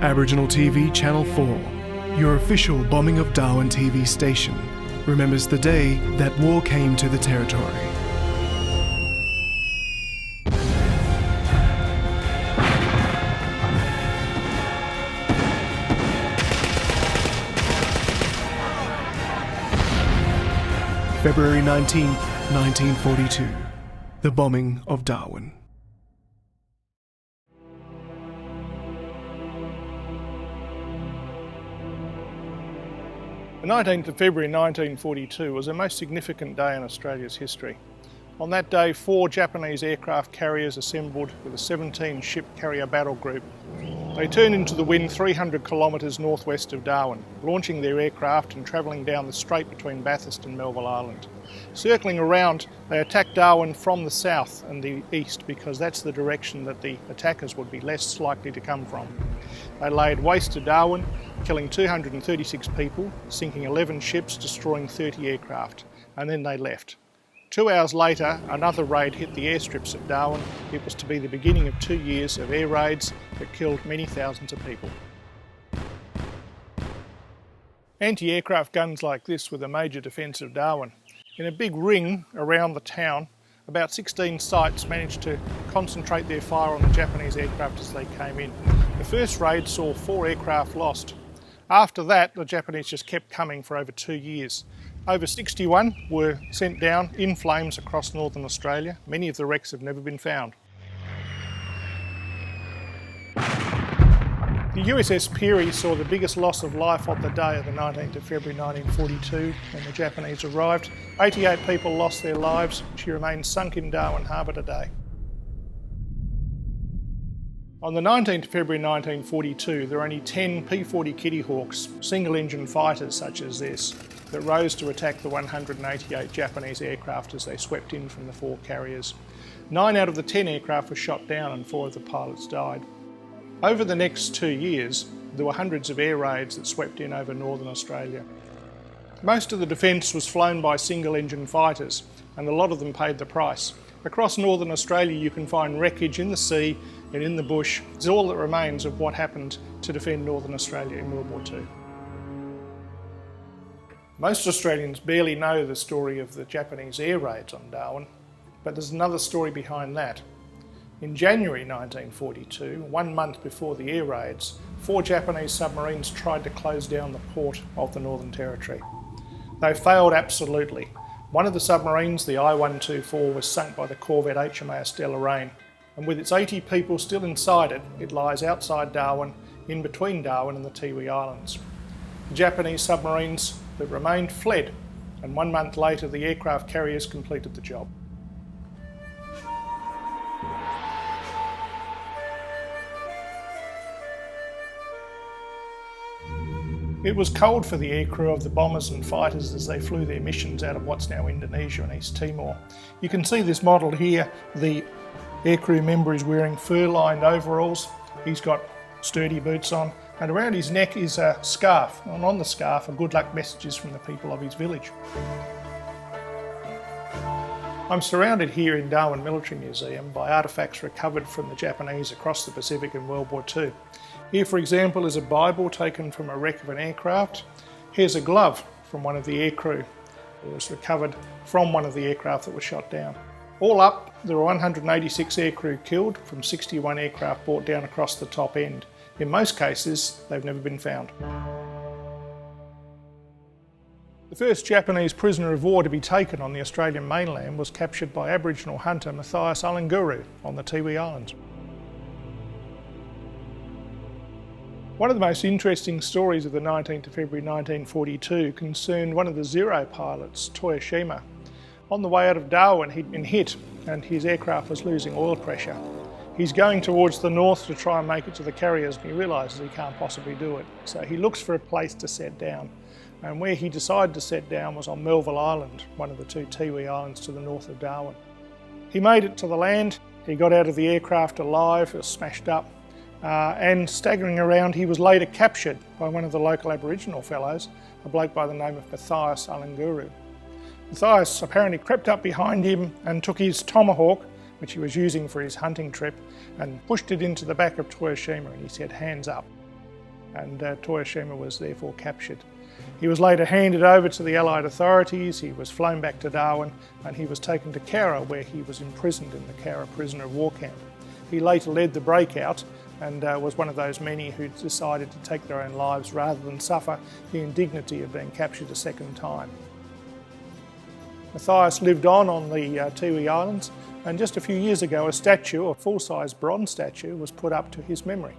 Aboriginal TV Channel 4, your official Bombing of Darwin TV station, remembers the day that war came to the territory. February 19, 1942, the Bombing of Darwin. The 19th of February 1942 was a most significant day in Australia's history. On that day, 4 Japanese aircraft carriers assembled with a 17-ship carrier battle group. They turned into the wind 300 kilometres northwest of Darwin, launching their aircraft and travelling down the strait between Bathurst and Melville Island. Circling around, they attacked Darwin from the south and the east because that's the direction that the attackers would be less likely to come from. They laid waste to Darwin, killing 236 people, sinking 11 ships, destroying 30 aircraft, and then they left. 2 hours later, another raid hit the airstrips at Darwin. It was to be the beginning of 2 years of air raids that killed many thousands of people. Anti-aircraft guns like this were the major defence of Darwin. In a big ring around the town, about 16 sites managed to concentrate their fire on the Japanese aircraft as they came in. The first raid saw 4 aircraft lost. After that, the Japanese just kept coming for over 2 years. Over 61 were sent down in flames across northern Australia. Many of the wrecks have never been found. The USS Peary saw the biggest loss of life on the day of the 19th of February 1942 when the Japanese arrived. 88 people lost their lives. She remains sunk in Darwin Harbour today. On the 19th of February 1942, there were only 10 P-40 Kitty Hawks, single-engine fighters such as this, that rose to attack the 188 Japanese aircraft as they swept in from the 4 carriers. 9 out of the 10 aircraft were shot down and 4 of the pilots died. Over the next 2 years, there were hundreds of air raids that swept in over northern Australia. Most of the defence was flown by single-engine fighters, and a lot of them paid the price. Across northern Australia you can find wreckage in the sea and in the bush. It's all that remains of what happened to defend northern Australia in World War II. Most Australians barely know the story of the Japanese air raids on Darwin, but there's another story behind that. In January 1942, 1 month before the air raids, 4 Japanese submarines tried to close down the port of the Northern Territory. They failed absolutely. One of the submarines, the I-124, was sunk by the corvette HMAS Deloraine, and with its 80 people still inside it, it lies outside Darwin, in between Darwin and the Tiwi Islands. The Japanese submarines that remained fled, and 1 month later the aircraft carriers completed the job. It was cold for the aircrew of the bombers and fighters as they flew their missions out of what's now Indonesia and East Timor. You can see this model here. The aircrew member is wearing fur-lined overalls. He's got sturdy boots on, and around his neck is a scarf, and on the scarf are good luck messages from the people of his village. I'm surrounded here in Darwin Military Museum by artefacts recovered from the Japanese across the Pacific in World War II. Here, for example, is a Bible taken from a wreck of an aircraft. Here's a glove from one of the aircrew. It was recovered from one of the aircraft that was shot down. All up, there were 186 aircrew killed from 61 aircraft brought down across the top end. In most cases, they've never been found. The first Japanese prisoner of war to be taken on the Australian mainland was captured by Aboriginal hunter Matthias Alanguru on the Tiwi Islands. One of the most interesting stories of the 19th of February 1942 concerned one of the Zero pilots, Toyoshima. On the way out of Darwin, he'd been hit and his aircraft was losing oil pressure. He's going towards the north to try and make it to the carriers, and he realises he can't possibly do it. So he looks for a place to set down. And where he decided to set down was on Melville Island, one of the 2 Tiwi Islands to the north of Darwin. He made it to the land. He got out of the aircraft alive. It was smashed up. And staggering around, he was later captured by one of the local Aboriginal fellows, a bloke by the name of Matthias Alanguru. Matthias apparently crept up behind him and took his tomahawk, which he was using for his hunting trip, and pushed it into the back of Toyoshima, and he said, "Hands up." and Toyoshima was therefore captured. He was later handed over to the Allied authorities, he was flown back to Darwin, and he was taken to Kara, where he was imprisoned in the Kara prisoner of war camp. He later led the breakout and was one of those many who decided to take their own lives rather than suffer the indignity of being captured a second time. Matthias lived on the Tiwi Islands, and just a few years ago a statue, a full-size bronze statue, was put up to his memory.